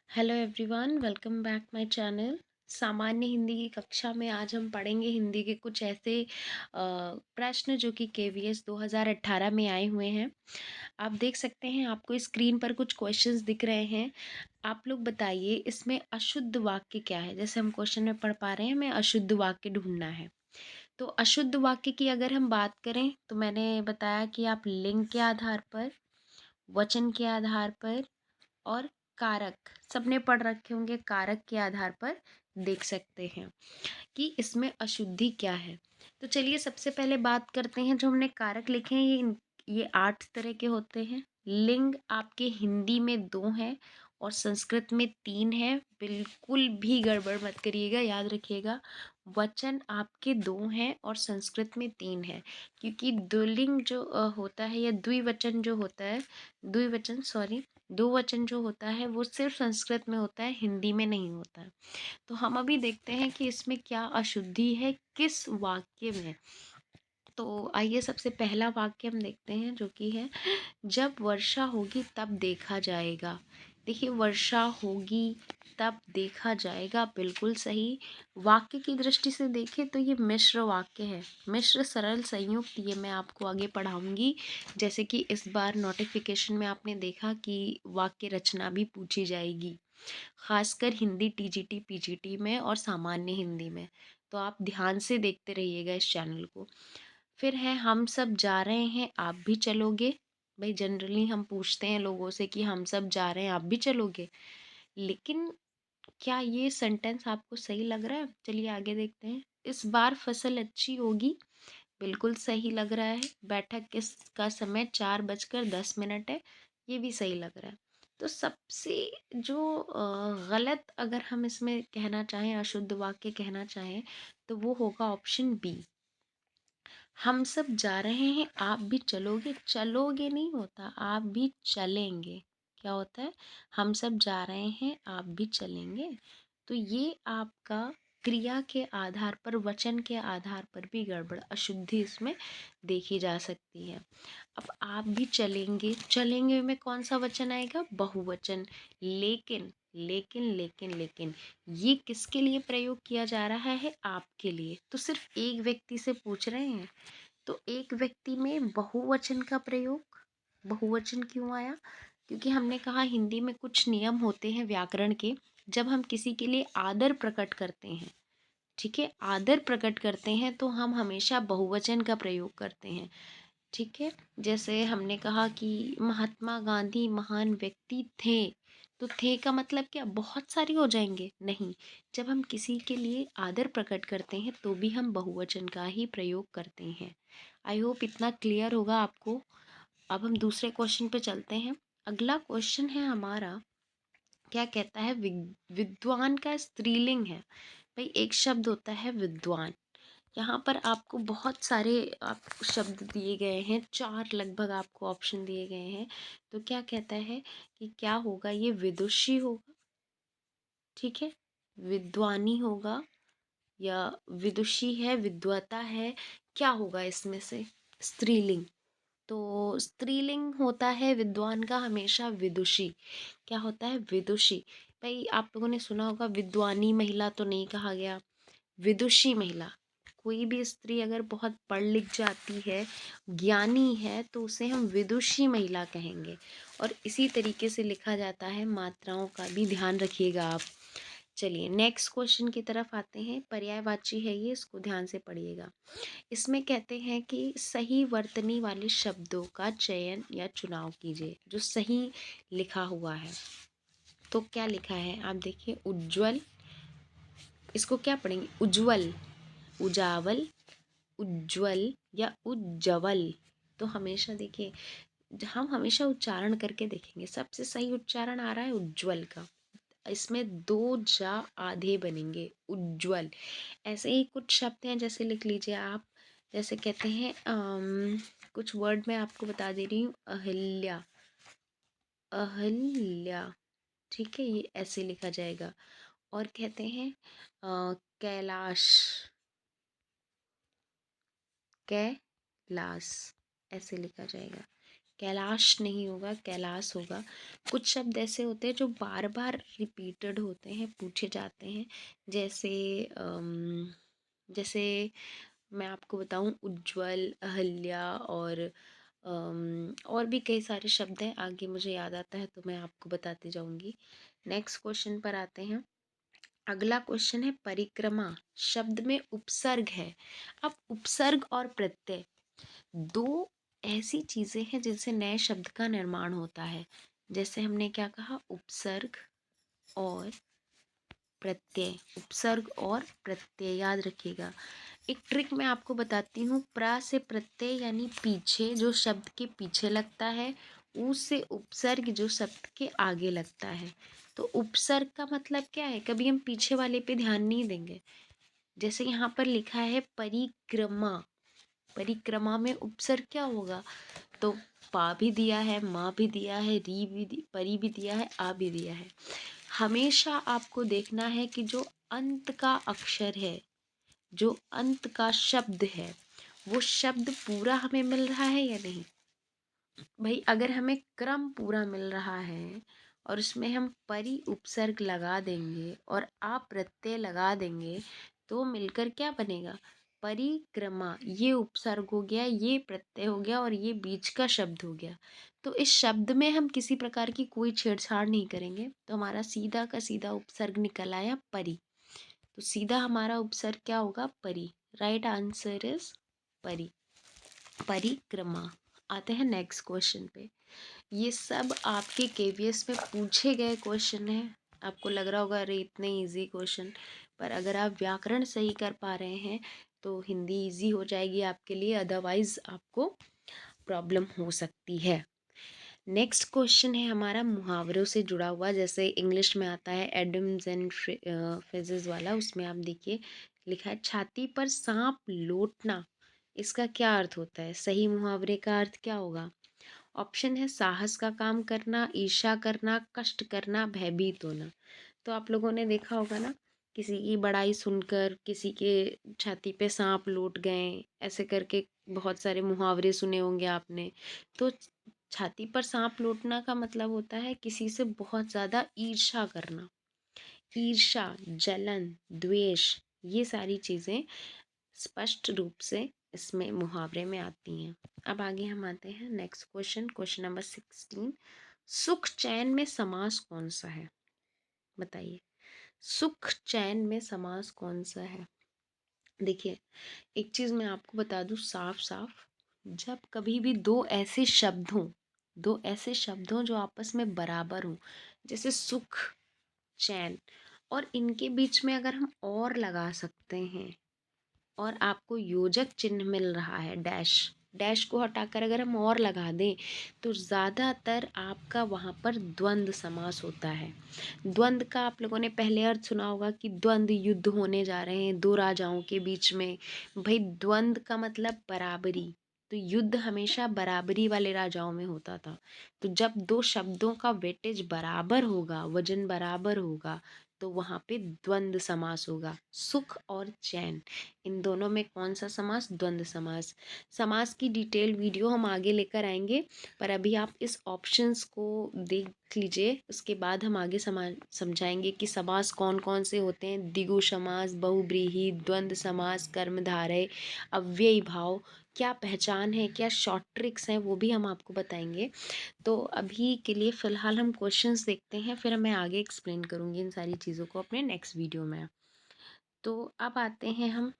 Hello everyone, welcome back my channel. सामान्य हिंदी की कक्षा में आज हम पढ़ेंगे हिंदी के कुछ ऐसे प्रश्न जो कि केवीएस 2018 में आए हुए हैं। आप देख सकते हैं, आपको स्क्रीन पर कुछ क्वेश्चंस दिख रहे हैं। आप लोग बताइए, इसमें अशुद्ध वाक्य क्या है। जैसे हम क्वेश्चन में पढ़ पा रहे हैं, हमें अशुद्ध वाक्य ढूंढना है। तो अशुद्ध वाक्य की अगर हम बात करें तो मैंने बताया कि आप लिंग के आधार पर, वचन के आधार पर और कारक, सबने पढ़ रखे होंगे, कारक के आधार पर देख सकते हैं कि इसमें अशुद्धि क्या है। तो चलिए सबसे पहले बात करते हैं, जो हमने कारक लिखे हैं ये 8 तरह के होते हैं। लिंग आपके हिंदी में 2 हैं और संस्कृत में 3 है। बिल्कुल भी गड़बड़ मत करिएगा, याद रखिएगा। वचन आपके 2 हैं और संस्कृत में 3 है, क्योंकि द्विलिंग जो होता है या द्विवचन जो होता है, द्विवचन सॉरी दो वचन जो होता है वो सिर्फ संस्कृत में होता है, हिंदी में नहीं होता है। तो हम अभी देखते हैं कि इसमें क्या अशुद्धि है, किस वाक्य में। तो आइए सबसे पहला वाक्य हम देखते हैं, जो कि है जब वर्षा होगी तब देखा जाएगा। देखिए, वर्षा होगी तब देखा जाएगा, बिल्कुल सही। वाक्य की दृष्टि से देखें तो ये मिश्र वाक्य है, मिश्र सरल संयुक्त, ये मैं आपको आगे पढ़ाऊंगी। जैसे कि इस बार नोटिफिकेशन में आपने देखा कि वाक्य रचना भी पूछी जाएगी, खासकर हिंदी टीजीटी पीजीटी में और सामान्य हिंदी में। तो आप ध्यान से देखते रहिएगा इस चैनल को। फिर है हम सब जा रहे हैं आप भी चलोगे। भाई जनरली हम पूछते हैं लोगों से कि हम सब जा रहे हैं आप भी चलोगे, लेकिन क्या ये सेंटेंस आपको सही लग रहा है? चलिए आगे देखते हैं। इस बार फसल अच्छी होगी, बिल्कुल सही लग रहा है। बैठक किस का समय 4:10 है, ये भी सही लग रहा है। तो सबसे जो गलत अगर हम इसमें कहना चाहें, अशुद्ध वाक्य कहना चाहें, तो वो होगा ऑप्शन बी। हम सब जा रहे हैं आप भी चलोगे, चलोगे नहीं होता, आप भी चलेंगे। क्या होता है? हम सब जा रहे हैं आप भी चलेंगे। तो ये आपका क्रिया के आधार पर, वचन के आधार पर भी गड़बड़, अशुद्धि इसमें देखी जा सकती है। अब आप भी चलेंगे, चलेंगे में कौन सा वचन आएगा? बहुवचन। लेकिन लेकिन लेकिन लेकिन ये किसके लिए प्रयोग किया जा रहा है? आपके लिए। तो सिर्फ एक व्यक्ति से पूछ रहे हैं, तो एक व्यक्ति में बहुवचन का प्रयोग। बहुवचन क्यों आया? क्योंकि हमने कहा हिंदी में कुछ नियम होते हैं व्याकरण के। जब हम किसी के लिए आदर प्रकट करते हैं, ठीक है, आदर प्रकट करते हैं, तो हम हमेशा बहुवचन का प्रयोग करते हैं। ठीक है, जैसे हमने कहा कि महात्मा गांधी महान व्यक्ति थे, तो थे का मतलब क्या बहुत सारे हो जाएंगे? नहीं। जब हम किसी के लिए आदर प्रकट करते हैं तो भी हम बहुवचन का ही प्रयोग करते हैं। आई होप इतना क्लियर होगा आपको। अब हम दूसरे क्वेश्चन पे चलते हैं। अगला क्वेश्चन है हमारा, क्या कहता है? विद्वान का स्त्रीलिंग है। भाई एक शब्द होता है विद्वान। यहाँ पर आपको बहुत सारे शब्द दिए गए हैं, 4 लगभग आपको ऑप्शन दिए गए हैं। तो क्या कहता है कि क्या होगा? ये विदुषी होगा, ठीक है, विद्वानी होगा, या विदुषी है, विद्वता है, क्या होगा इसमें से? स्त्रीलिंग। तो स्त्रीलिंग होता है विद्वान का हमेशा विदुषी। क्या होता है? विदुषी। भाई आप लोगों ने सुना होगा, विद्वानी महिला तो नहीं कहा गया, विदुषी महिला। कोई भी स्त्री अगर बहुत पढ़ लिख जाती है, ज्ञानी है, तो उसे हम विदुषी महिला कहेंगे। और इसी तरीके से लिखा जाता है, मात्राओं का भी ध्यान रखिएगा आप। चलिए नेक्स्ट क्वेश्चन की तरफ आते हैं। पर्यायवाची है ये, इसको ध्यान से पढ़िएगा। इसमें कहते हैं कि सही वर्तनी वाले शब्दों का चयन या चुनाव कीजिए। जो सही लिखा हुआ है, तो क्या लिखा है आप देखिए, उज्जवल, इसको क्या पढ़ेंगे? उज्जवल, उजावल, उज्जवल या उज्जवल। तो हमेशा देखिए, हम हमेशा उच्चारण करके देखेंगे, सबसे सही उच्चारण आ रहा है उज्जवल का। इसमें 2 जा आधे बनेंगे, उज्जवल। ऐसे ही कुछ शब्द हैं, जैसे लिख लीजिए आप। जैसे कहते हैं कुछ वर्ड मैं आपको बता दे रही हूँ, अहिल्या, अहिल्या, ठीक है, ये ऐसे लिखा जाएगा। और कहते हैं कैलाश, कैलाश, ऐसे लिखा जाएगा। कैलाश नहीं होगा, कैलाश होगा। कुछ शब्द ऐसे होते हैं जो बार बार रिपीटेड होते हैं, पूछे जाते हैं। जैसे जैसे मैं आपको बताऊं, उज्ज्वल, अहल्या और भी कई सारे शब्द हैं, आगे मुझे याद आता है तो मैं आपको बताती जाऊंगी। नेक्स्ट क्वेश्चन पर आते हैं। अगला क्वेश्चन है परिक्रमा शब्द में उपसर्ग है। अब उपसर्ग और प्रत्यय दो ऐसी चीजें हैं जिनसे नए शब्द का निर्माण होता है। जैसे हमने क्या कहा, उपसर्ग और प्रत्यय, उपसर्ग और प्रत्यय याद रखिएगा। एक ट्रिक मैं आपको बताती हूँ। प्रा से प्रत्यय यानी पीछे, जो शब्द के पीछे लगता है। ऊ से उपसर्ग, जो शब्द के आगे लगता है। तो उपसर्ग का मतलब क्या है, कभी हम पीछे वाले पे ध्यान नहीं देंगे। जैसे यहाँ पर लिखा है परिक्रमा, परिक्रमा में उपसर्ग क्या होगा, तो पा भी दिया है, माँ भी दिया है, परी भी दिया है, आ भी दिया है। हमेशा आपको देखना है कि जो अंत का अक्षर है, जो अंत का शब्द है, वो शब्द पूरा हमें मिल रहा है या नहीं। भाई अगर हमें क्रम पूरा मिल रहा है और उसमें हम परी उपसर्ग लगा देंगे और आ प्रत्यय लगा देंगे, तो मिलकर क्या बनेगा, परिक्रमा। ये उपसर्ग हो गया, ये प्रत्यय हो गया और ये बीच का शब्द हो गया। तो इस शब्द में हम किसी प्रकार की कोई छेड़छाड़ नहीं करेंगे, तो हमारा सीधा का सीधा उपसर्ग निकल आया परी। तो सीधा हमारा उपसर्ग क्या होगा, परी। राइट आंसर इज परी, परिक्रमा। आते हैं नेक्स्ट क्वेश्चन पे। ये सब आपके केवीएस में पूछे गए क्वेश्चन हैं। आपको लग रहा होगा अरे इतने इजी क्वेश्चन, पर अगर आप व्याकरण सही कर पा रहे हैं तो हिंदी इजी हो जाएगी आपके लिए, अदरवाइज आपको प्रॉब्लम हो सकती है। नेक्स्ट क्वेश्चन है हमारा मुहावरों से जुड़ा हुआ। जैसे इंग्लिश में आता है एडम्स एंड फ्रेजेस वाला, उसमें आप देखिए लिखा है छाती पर सांप लोटना। इसका क्या अर्थ होता है, सही मुहावरे का अर्थ क्या होगा। ऑप्शन है साहस का काम करना, ईर्ष्या करना, कष्ट करना, भयभीत होना। तो आप लोगों ने देखा होगा ना, किसी की बड़ाई सुनकर किसी के छाती पे सांप लौट गए, ऐसे करके बहुत सारे मुहावरे सुने होंगे आपने। तो छाती पर सांप लौटना का मतलब होता है किसी से बहुत ज़्यादा ईर्ष्या करना। ईर्ष्या, जलन, द्वेष, ये सारी चीज़ें स्पष्ट रूप से इसमें मुहावरे में आती हैं। अब आगे हम आते हैं नेक्स्ट क्वेश्चन, क्वेश्चन नंबर 16। सुख चैन में समास कौन सा है, बताइए। सुख चैन में समास कौन सा है। देखिए एक चीज़ मैं आपको बता दूं साफ साफ, जब कभी भी दो ऐसे शब्द हों जो आपस में बराबर हों, जैसे सुख, चैन, और इनके बीच में अगर हम और लगा सकते हैं और आपको योजक चिन्ह मिल रहा है डैश, डैश को हटाकर अगर हम और लगा दें तो ज़्यादातर आपका वहाँ पर द्वंद्व समास होता है। द्वंद्व का आप लोगों ने पहले अर्थ सुना होगा कि द्वंद्व युद्ध होने जा रहे हैं दो राजाओं के बीच में। भाई द्वंद्व का मतलब बराबरी, तो युद्ध हमेशा बराबरी वाले राजाओं में होता था। तो जब दो शब्दों का वेटेज बराबर होगा, वजन बराबर होगा, तो वहाँ पे द्वंद्व समास होगा। सुख और चैन, इन दोनों में कौन सा समास, द्वंद्व समास। समास की डिटेल वीडियो हम आगे लेकर आएंगे, पर अभी आप इस ऑप्शंस को देख लीजिए, उसके बाद हम आगे समझाएंगे कि समास कौन कौन से होते हैं। द्विगु समास, बहुव्रीहि, द्वंद्व समास, कर्मधारय, अव्ययी भाव, क्या पहचान है, क्या शॉर्ट ट्रिक्स हैं, वो भी हम आपको बताएंगे। तो अभी के लिए फ़िलहाल हम क्वेश्चंस देखते हैं, फिर मैं आगे एक्सप्लेन करूँगी इन सारी चीज़ों को अपने नेक्स्ट वीडियो में। तो अब आते हैं हम,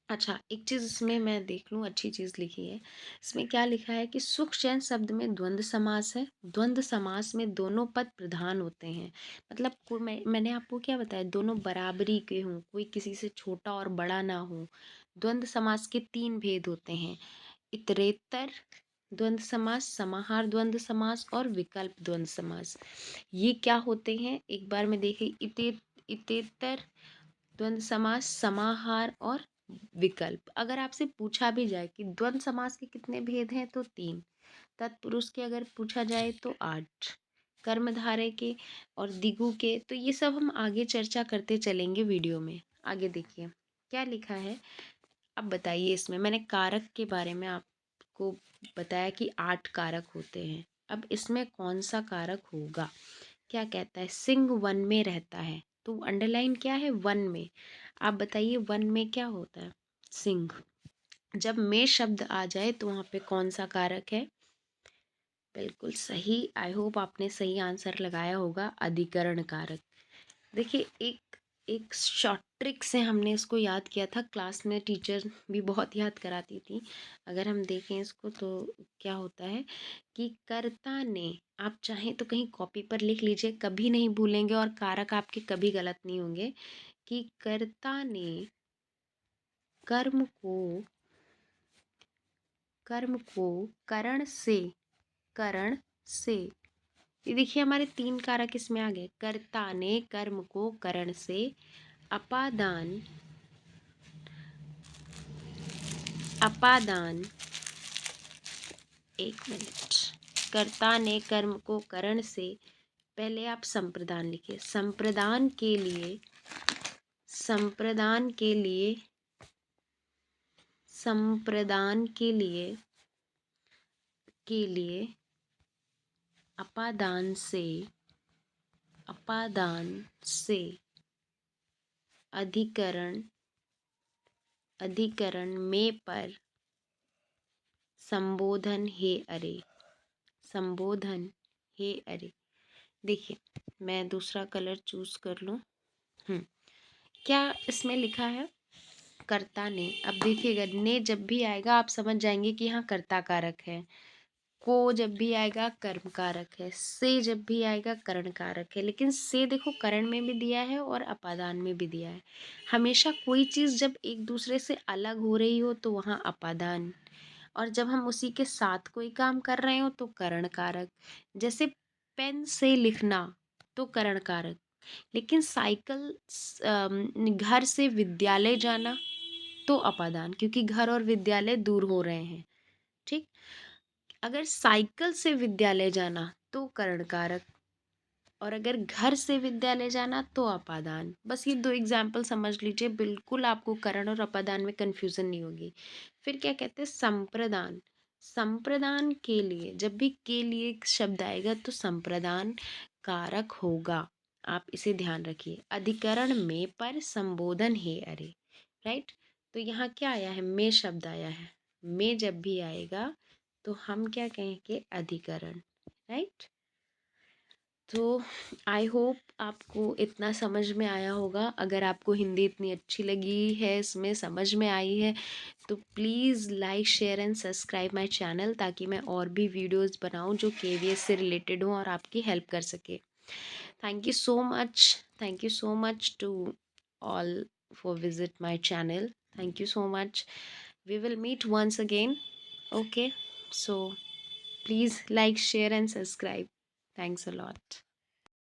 अच्छा एक चीज़ इसमें मैं देख लूँ, अच्छी चीज़ लिखी है। इसमें क्या लिखा है कि सुख चैन शब्द में द्वंद्व समास है। द्वंद्व समास में दोनों पद प्रधान होते हैं। मतलब मैंने आपको क्या बताया, दोनों बराबरी के हों, कोई किसी से छोटा और बड़ा ना हो। द्वंद्व समास के 3 भेद होते हैं, इतरेतर द्वंद्व समास, समाहार द्वंद्व समास और विकल्प द्वंद्व समास। ये क्या होते हैं, एक बार में देखें। इतेतर द्वंद्व समास, समाहार और विकल्प। अगर आपसे पूछा भी जाए कि द्वंद्व समास के कितने भेद हैं, तो 3। तत्पुरुष के अगर पूछा जाए तो 8, कर्मधारय के और दिगु के, तो ये सब हम आगे चर्चा करते चलेंगे वीडियो में। आगे देखिए क्या लिखा है। अब बताइए, इसमें मैंने कारक के बारे में आपको बताया कि 8 कारक होते हैं। अब इसमें कौन सा कारक होगा? क्या कहता है? सिंह वन में रहता है, तो अंडरलाइन क्या है? वन में। आप बताइए वन में क्या होता है? सिंह। जब में शब्द आ जाए तो वहाँ पे कौन सा कारक है? बिल्कुल सही। आई होप आपने सही आंसर लगाया होगा, अधिकरण कारक। देखिए एक एक शॉर्ट ट्रिक से हमने इसको याद किया था, क्लास में टीचर भी बहुत याद कराती थी। अगर हम देखें इसको तो क्या होता है कि कर्ता ने, आप चाहें तो कहीं कॉपी पर लिख लीजिए, कभी नहीं भूलेंगे और कारक आपके कभी गलत नहीं होंगे, कि कर्ता ने कर्म को करण से, ये देखिए हमारे 3 कारक इसमें आ गए। कर्ता ने कर्म को करण से, अपादान अपादान एक मिनट, कर्ता ने कर्म को करण से, पहले आप संप्रदान लिखिए। संप्रदान के लिए अपादान से अधिकरण में पर संबोधन हे अरे। देखिए मैं दूसरा कलर चूज कर लूँ। क्या इसमें लिखा है? कर्ता ने। अब देखिएगा, ने जब भी आएगा आप समझ जाएंगे कि हाँ कर्ता कारक है। को जब भी आएगा कर्म कारक है। से जब भी आएगा करण कारक है। लेकिन से देखो करण में भी दिया है और अपादान में भी दिया है। हमेशा कोई चीज़ जब एक दूसरे से अलग हो रही हो तो वहाँ अपादान, और जब हम उसी के साथ कोई काम कर रहे हो तो करण कारक। जैसे पेन से लिखना तो करण कारक, लेकिन घर से विद्यालय जाना तो अपादान, क्योंकि घर और विद्यालय दूर हो रहे हैं। ठीक। अगर साइकिल से विद्यालय जाना तो करण कारक, और अगर घर से विद्यालय जाना तो अपादान। बस ये 2 एग्जाम्पल समझ लीजिए, बिल्कुल आपको करण और अपादान में कंफ्यूजन नहीं होगी। फिर क्या कहते हैं? संप्रदान। संप्रदान के लिए, जब भी के लिए एक शब्द आएगा तो संप्रदान कारक होगा। आप इसे ध्यान रखिए। अधिकरण में पर संबोधन है अरे। राइट। तो यहाँ क्या आया है? में शब्द आया है। में जब भी आएगा तो हम क्या कहेंगे? अधिकरण। राइट। तो आई होप आपको इतना समझ में आया होगा। अगर आपको हिंदी इतनी अच्छी लगी है, इसमें समझ में आई है, तो please like share and subscribe my channel, ताकि मैं और भी वीडियोस बनाऊं जो केवीएस से रिलेटेड हो और आपकी हेल्प कर सके। Thank you so much to all for visit my channel. Thank you so much. We will meet once again. Okay, so please like share and subscribe. Thanks a lot.